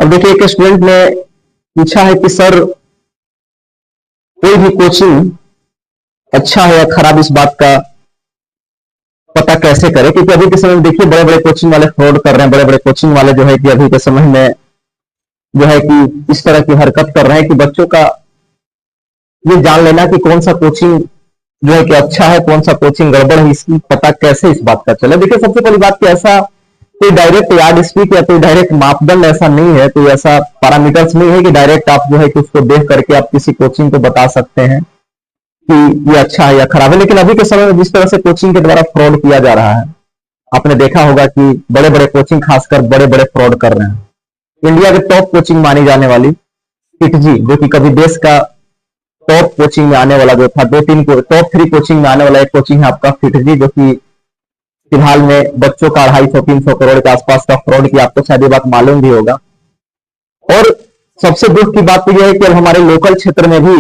अब देखिए, एक स्टूडेंट ने पूछा है कि सर, कोई भी कोचिंग अच्छा है या खराब, इस बात का पता कैसे करें? क्योंकि अभी के समय में देखिए, बड़े बड़े कोचिंग वाले फ्रॉड कर रहे हैं। बड़े बड़े कोचिंग वाले जो है कि अभी के समय में जो है कि इस तरह की हरकत कर रहे हैं कि बच्चों का ये जान लेना कि कौन सा कोचिंग जो है कि अच्छा है, कौन सा कोचिंग गड़बड़ है, इसकी पता कैसे इस बात का चले। देखिए, सबसे पहली बात कि ऐसा कोई डायरेक्ट यार्ड स्टिक या कोई डायरेक्ट मापदंड ऐसा नहीं है, कोई ऐसा पैरामीटर्स नहीं है कि डायरेक्ट आप जो है कि उसको देख करके आप किसी कोचिंग को बता सकते हैं कि ये अच्छा है या खराब है। लेकिन अभी के समय में जिस तरह से कोचिंग के द्वारा फ्रॉड किया जा रहा है, आपने देखा होगा कि बड़े बड़े कोचिंग खासकर बड़े बड़े फ्रॉड कर रहे हैं। इंडिया के टॉप कोचिंग मानी जाने वाली फिटजी, जो कि कभी देश का टॉप कोचिंग में आने वाला जो था, टॉप 3 कोचिंग में आने वाला एक कोचिंग है आपका फिटजी, जो कि फिलहाल में बच्चों का 250-300 करोड़ के आसपास का फ्रॉड किया। आपको शायद ये बात मालूम भी होगा। और सबसे दुख की बात तो यह है कि अब हमारे लोकल क्षेत्र में भी,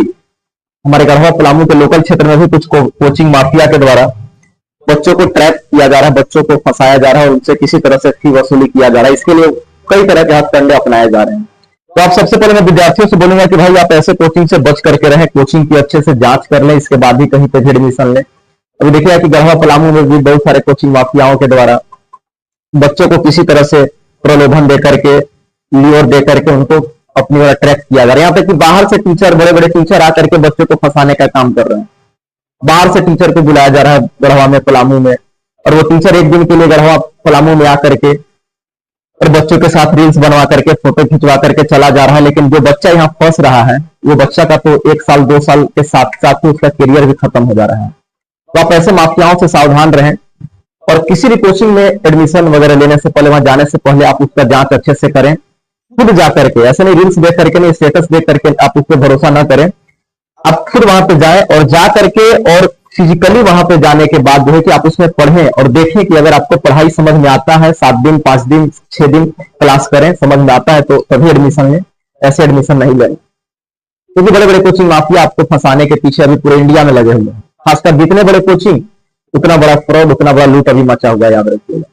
हमारे गढ़वा पलामू के लोकल क्षेत्र में भी कुछ कोचिंग माफिया के द्वारा बच्चों को ट्रैप किया जा रहा है, बच्चों को फंसाया जा रहा है और उनसे किसी तरह से फी वसूली किया जा रहा है। इसके लिए कई तरह के हथकंडे अपनाए जा रहे हैं। तो आप सबसे पहले मैं विद्यार्थियों से बोलूंगा कि भाई, आप ऐसे कोचिंग से बच करके रहें, कोचिंग की अच्छे से जांच कर लें, इसके बाद ही कहीं पे भी एडमिशन लें। अभी देखिए कि गढ़वा पलामू में भी बहुत सारे कोचिंग माफियाओं के द्वारा बच्चों को किसी तरह से प्रलोभन दे करके, ल्योर दे करके उनको अपनी ओर अट्रैक्ट किया जा रहा है। यहाँ तक कि बाहर से टीचर, बड़े बड़े टीचर आकर के बच्चों को फंसाने का काम कर रहे हैं। बाहर से टीचर को बुलाया जा रहा है गढ़वा में, पलामू में, और वो टीचर एक दिन के लिए गढ़वा पलामू में आकर के और बच्चों के साथ रील्स बनवा करके, फोटो खिंचवा करके चला जा रहा है। लेकिन जो बच्चा यहाँ फंस रहा है, वो बच्चा का तो 1 साल 2 साल के साथ साथ ही उसका करियर भी खत्म हो जा रहा है। तो आप ऐसे माफियाओं से सावधान रहें और किसी भी कोचिंग में एडमिशन वगैरह लेने से पहले, वहां जाने से पहले आप उसका जांच अच्छे से करें। खुद जाकर के, ऐसे नहीं रील्स देख करके, नहीं स्टेटस देख करके आप उस पर भरोसा ना करें। आप खुद वहां पे जाएं और जा करके और फिजिकली वहां पे जाने के बाद जो है कि आप उसमें पढ़ें और देखें कि अगर आपको पढ़ाई समझ में आता है, 7 दिन 5 दिन 6 दिन क्लास करें, समझ में आता है तो तभी एडमिशन लें, ऐसे एडमिशन नहीं लें। क्योंकि बड़े बड़े कोचिंग माफिया आपको फंसाने के पीछे अभी पूरे इंडिया में लगे हुए हैं। खासकर जितने बड़े कोचिंग, उतना बड़ा फ्रॉड, उतना बड़ा लूट अभी मचा हुआ है, याद रखिएगा।